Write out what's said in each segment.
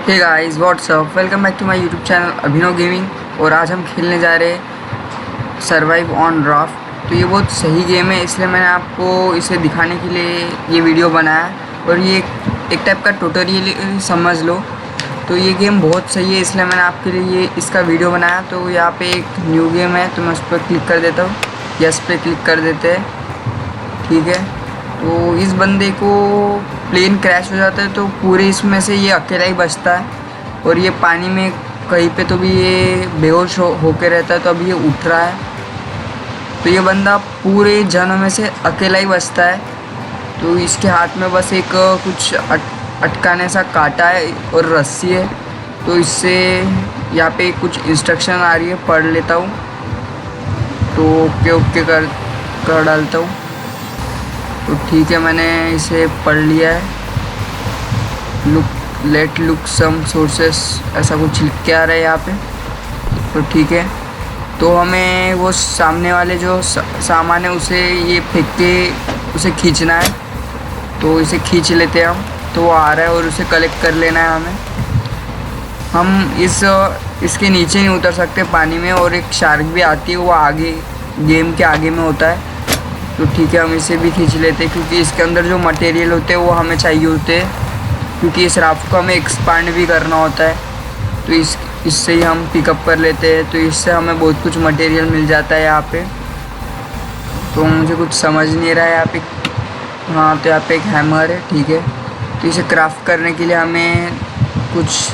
Hey guys what's up, welcome back to my YouTube channel Abhinav gaming. और आज हम खेलने जा रहे हैं सर्वाइव ऑन राफ्ट। तो ये बहुत सही गेम है, इसलिए मैंने आपको इसे दिखाने के लिए ये वीडियो बनाया। और ये एक टाइप का ट्यूटोरियल समझ लो। तो ये गेम बहुत सही है, इसलिए मैंने आपके लिए ये इसका वीडियो बनाया। तो यहाँ पे एक न्यू गेम है, तो मैं उस पर क्लिक कर देता हूँ। यस पे क्लिक कर देते हैं, ठीक है। तो इस बंदे को प्लेन क्रैश हो जाता है, तो पूरे इसमें से ये अकेला ही बचता है। और ये पानी में कहीं पे तो भी ये बेहोश होके रहता है, तो अभी ये उठ रहा है। तो ये बंदा पूरे जनों में से अकेला ही बचता है। तो इसके हाथ में बस एक कुछ अटकाने सा कांटा है और रस्सी है। तो इससे यहाँ पे कुछ इंस्ट्रक्शन आ रही है, पढ़ लेता हूँ। तो ओके ओके कर डालता हूँ। तो ठीक है, मैंने इसे पढ़ लिया है। लुक सम सोर्सेस, ऐसा कुछ लिख के आ रहा है यहाँ पे। तो ठीक है, तो हमें वो सामने वाले जो सामान है उसे ये फेंक के उसे खींचना है। तो इसे खींच लेते हैं हम। तो वो आ रहा है और उसे कलेक्ट कर लेना है हमें। हम इसके नीचे नहीं उतर सकते पानी में, और एक शार्क भी आती है, वो आगे गेम के आगे में होता है। तो ठीक है, हम इसे भी खींच लेते हैं, क्योंकि इसके अंदर जो मटेरियल होते हैं वो हमें चाहिए होते हैं, क्योंकि इस राफ्ट को हमें एक्सपांड भी करना होता है। तो इससे ही हम पिकअप कर लेते हैं। तो इससे हमें बहुत कुछ मटेरियल मिल जाता है यहाँ पे। तो मुझे कुछ समझ नहीं रहा है यहाँ पे। हाँ, तो यहाँ पे एक हैमर है, ठीक है। तो इसे क्राफ्ट करने के लिए हमें कुछ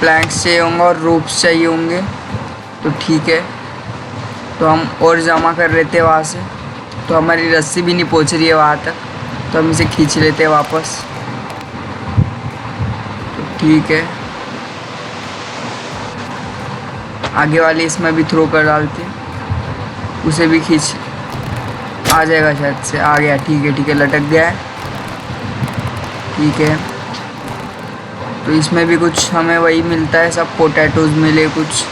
प्लैंक्स चाहिए होंगे और रोप्स चाहिए होंगे। तो ठीक है, तो हम और जमा कर लेते हैं वहाँ से। तो हमारी रस्सी भी नहीं पहुंच रही है वहाँ तक, तो हम इसे खींच लेते हैं वापस। तो ठीक है, आगे वाली इसमें भी थ्रो कर डालते हैं, उसे भी खींच आ जाएगा शायद से। आ गया, ठीक है, लटक गया है, ठीक है। तो इसमें भी कुछ हमें वही मिलता है, सब पोटैटोज मिले, कुछ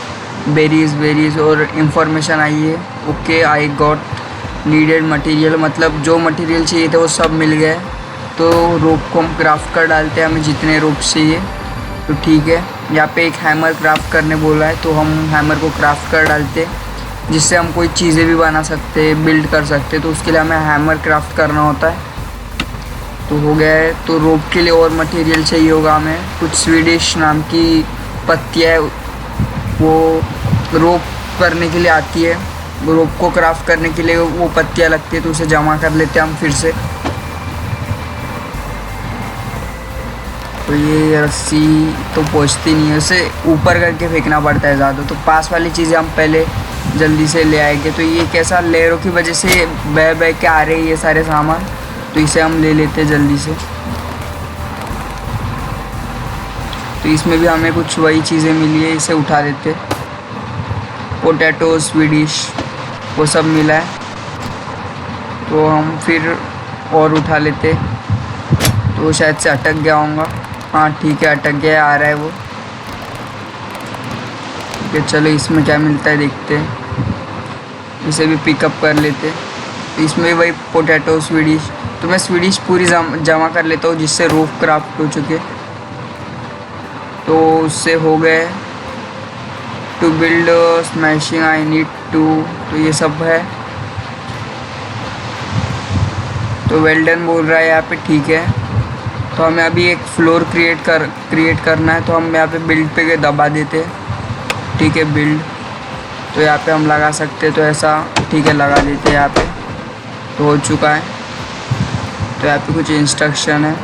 बेरीज और इंफॉर्मेशन आई है। Okay, I got needed material, मतलब जो मटेरियल चाहिए थे वो सब मिल गए। तो रोप को हम क्राफ्ट कर डालते हैं, हमें जितने रोप चाहिए। तो ठीक है, यहाँ पे एक हैमर क्राफ्ट करने बोला है, तो हम हैमर को क्राफ्ट कर डालते हैं, जिससे हम कोई चीज़ें भी बना सकते हैं, बिल्ड कर सकते हैं। तो उसके लिए हमें हैमर क्राफ्ट करना होता है। तो हो गया है। तो रोप के लिए और मटेरियल चाहिए होगा हमें। कुछ स्वीडिश नाम की पत्तियाँ है, वो रोप करने के लिए आती है। रोप को क्राफ्ट करने के लिए वो पत्तियाँ लगती है, तो उसे जमा कर लेते हैं हम फिर से। तो ये रस्सी तो पहुँचती नहीं है, उसे ऊपर करके फेंकना पड़ता है ज़्यादा। तो पास वाली चीज़ें हम पहले जल्दी से ले आएंगे। तो ये कैसा लहरों की वजह से बह के आ रहे हैं ये सारे सामान, तो इसे हम ले लेते हैं जल्दी से। तो इसमें भी हमें कुछ वही चीज़ें मिली है, इसे उठा लेते। पोटैटो, स्वीडिश, वो सब मिला है। तो हम फिर और उठा लेते। तो शायद से अटक गया होगा। हाँ ठीक है, अटक गया, आ रहा है वो। ठीक है, चलो इसमें क्या मिलता है देखते हैं। इसे भी पिकअप कर लेते। तो इसमें वही पोटैटो, स्वीडिश। तो मैं स्वीडिश पूरी जमा कर लेता हूँ, जिससे रूफ क्राफ्ट हो चुके। तो उससे हो गए। To build smashing I need to, तो ये सब है। तो वेल्डन बोल रहा है यहाँ पे, ठीक है। तो हमें अभी एक फ्लोर क्रिएट करना है। तो हम यहाँ पे बिल्ड पे दबा देते हैं, ठीक है, बिल्ड। तो यहाँ पे हम लगा सकते हैं, तो ऐसा ठीक है, लगा देते हैं यहाँ पे। तो हो चुका है। तो यहाँ पे कुछ इंस्ट्रक्शन है।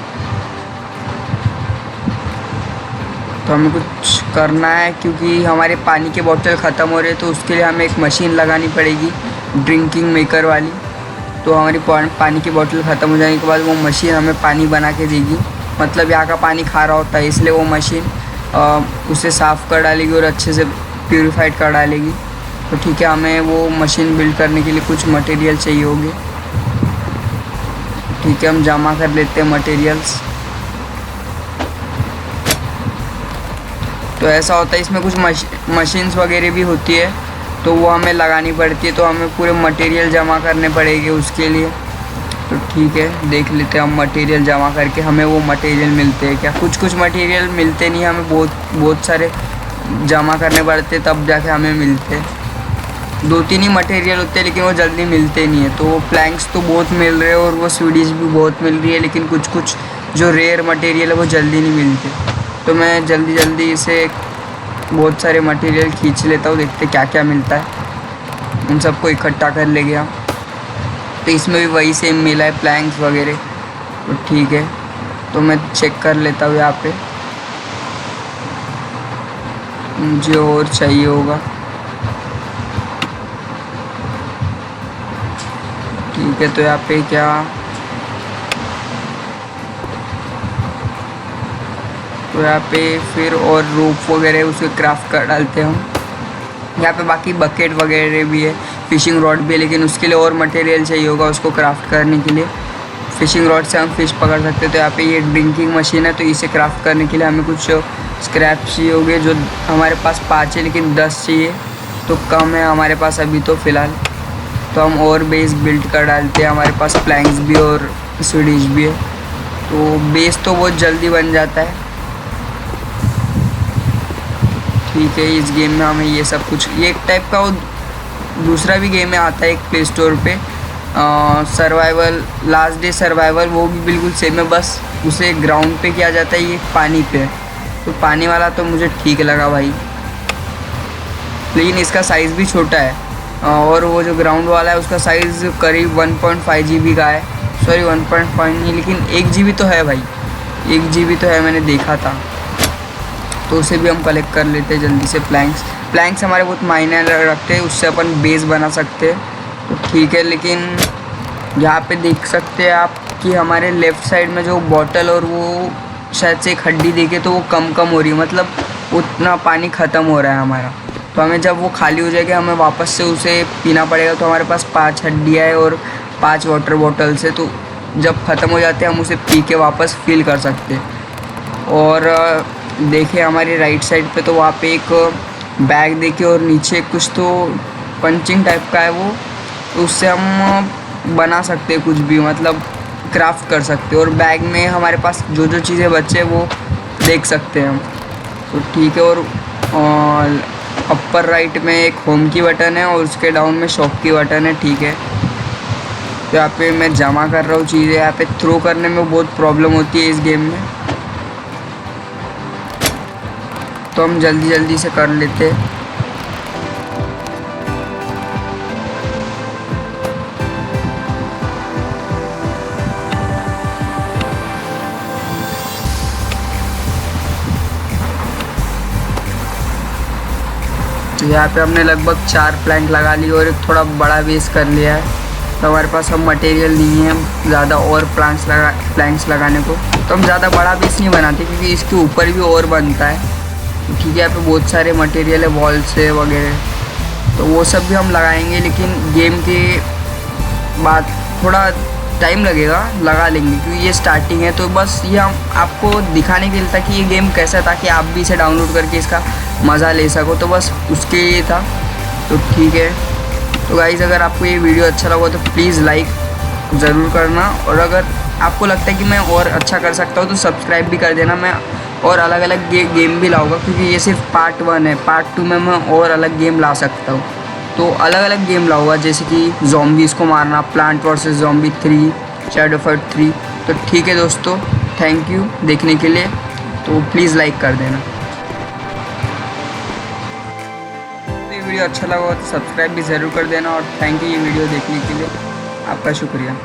तो हमें कुछ करना है, क्योंकि हमारे पानी के बोतल ख़त्म हो रहे हैं। तो उसके लिए हमें एक मशीन लगानी पड़ेगी, ड्रिंकिंग मेकर वाली। तो हमारी पानी की बोतल ख़त्म हो जाने के बाद वो मशीन हमें पानी बना के देगी। मतलब यहाँ का पानी खारा होता है, इसलिए वो मशीन उसे साफ़ कर डालेगी और अच्छे से प्यूरीफाइड कर डालेगी। तो ठीक है, हमें वो मशीन बिल्ड करने के लिए कुछ मटेरियल चाहिए होंगे। ठीक है, हम जमा कर लेते हैं मटेरियल्स। तो ऐसा होता है, इसमें कुछ मशीन्स वगैरह भी होती है, तो वो हमें लगानी पड़ती है। तो हमें पूरे मटेरियल जमा करने पड़ेंगे उसके लिए। तो ठीक है, देख लेते हैं हम मटेरियल जमा करके हमें वो मटेरियल मिलते हैं क्या। कुछ कुछ मटेरियल मिलते नहीं, हमें बहुत सारे जमा करने पड़ते तब जाके हमें मिलते। 2-3 ही मटेरियल होते हैं लेकिन वो जल्दी मिलते नहीं है। तो वो प्लैंक्स तो बहुत मिल रहे हैं और वो सीढ़ीज भी बहुत मिल रही है, लेकिन कुछ कुछ जो रेयर मटेरियल है वो जल्दी नहीं मिलते। तो मैं जल्दी जल्दी इसे बहुत सारे मटेरियल खींच लेता हूँ, देखते क्या क्या मिलता है। उन सबको इकट्ठा कर ले गया, तो इसमें भी वही सेम मिला है, प्लैंक्स वगैरह। तो ठीक है, तो मैं चेक कर लेता हूँ यहाँ पे मुझे और चाहिए होगा। ठीक है, तो यहाँ पे क्या, तो यहाँ पे फिर और रूफ वगैरह उसके क्राफ्ट कर डालते हैं हम। यहाँ पे बाकी बकेट वगैरह भी है, फिशिंग रॉड भी है, लेकिन उसके लिए और मटेरियल चाहिए होगा उसको क्राफ्ट करने के लिए। फिशिंग रॉड से हम फिश पकड़ सकते हैं। तो यहाँ पे ये ड्रिंकिंग मशीन है, तो इसे क्राफ्ट करने के लिए हमें कुछ स्क्रैप चाहिए होंगे, जो हमारे पास 5 है लेकिन 10 चाहिए, तो कम है हमारे पास अभी तो फ़िलहाल। तो हम और बेस बिल्ड कर डालते हैं, हमारे पास प्लैंक्स भी और सीढ़ीज भी है, तो बेस तो बहुत जल्दी बन जाता है। ठीक है, इस गेम में हमें ये सब कुछ, ये एक टाइप का वो दूसरा भी गेम में आता है एक प्ले स्टोर पे, सर्वाइवल, लास्ट डे सर्वाइवल, वो भी बिल्कुल सेम है, बस उसे ग्राउंड पे किया जाता है, ये पानी पे। तो पानी वाला तो मुझे ठीक लगा भाई, लेकिन इसका साइज़ भी छोटा है। और वो जो ग्राउंड वाला है उसका साइज़ करीब 1.5 GB का है, सॉरी 1.5 नहीं, लेकिन 1 GB तो है भाई, 1 GB तो है, मैंने देखा था। तो उसे भी हम कलेक्ट कर लेते हैं जल्दी से। प्लैंक्स हमारे बहुत मायने रखते हैं, उससे अपन बेस बना सकते हैं। तो ठीक है, लेकिन यहाँ पे देख सकते हैं आप कि हमारे लेफ़्ट साइड में जो बॉटल और वो शायद से एक हड्डी देखे, तो वो कम हो रही है, मतलब उतना पानी ख़त्म हो रहा है हमारा। तो हमें जब वो खाली हो जाएगा हमें वापस से उसे पीना पड़ेगा। तो हमारे पास 5 हड्डियाँ है और 5 वाटर बॉटल्स है, तो जब ख़त्म हो जाते हैं हम उसे पी के वापस फिल कर सकते हैं। और देखिए हमारी राइट साइड पे, तो वहाँ पे एक बैग देखे और नीचे कुछ तो पंचिंग टाइप का है वो, तो उससे हम बना सकते हैं कुछ भी, मतलब क्राफ्ट कर सकते हैं। और बैग में हमारे पास जो जो चीज़ें बचे वो देख सकते हैं हम। तो ठीक है, और अपर राइट में एक होम की बटन है और उसके डाउन में शॉप की बटन है। ठीक है, तो यहाँ पे मैं जमा कर रहा हूँ चीज़ें। यहाँ पे थ्रो करने में बहुत प्रॉब्लम होती है इस गेम में, तो हम जल्दी जल्दी से कर लेते हैं। तो यहाँ पे हमने लगभग 4 प्लैंक लगा ली और एक थोड़ा बड़ा बेस कर लिया है। तो हमारे पास अब मटेरियल नहीं है ज़्यादा और प्लैंक्स लगाने को, तो हम ज़्यादा बड़ा बेस नहीं बनाते क्योंकि इसके ऊपर भी और बनता है। तो ठीक है, यहाँ पे बहुत सारे मटेरियल है, वॉल से वगैरह, तो वो सब भी हम लगाएंगे, लेकिन गेम के बाद थोड़ा टाइम लगेगा, लगा लेंगे क्योंकि ये स्टार्टिंग है। तो बस ये हम आपको दिखाने के लिए था कि ये गेम कैसा है, ताकि आप भी इसे डाउनलोड करके इसका मज़ा ले सको, तो बस उसके लिए था। तो ठीक है, तो गाइज़ अगर आपको ये वीडियो अच्छा लगा तो प्लीज़ लाइक ज़रूर करना, और अगर आपको लगता है कि मैं और अच्छा कर सकता हूँ तो सब्सक्राइब भी कर देना। मैं और अलग अलग गेम भी लाऊंगा, क्योंकि ये सिर्फ पार्ट 1 है, पार्ट 2 में मैं और अलग गेम ला सकता हूँ। तो अलग अलग गेम लाऊंगा, जैसे कि ज़ॉम्बीज़ को मारना, plant versus zombie 3, shadow fight 3। तो ठीक है दोस्तों, थैंक यू देखने के लिए, तो प्लीज़ लाइक कर देना। तो ये वीडियो अच्छा लगा तो सब्सक्राइब भी ज़रूर कर देना, और थैंक यू ये वीडियो देखने के लिए, आपका शुक्रिया।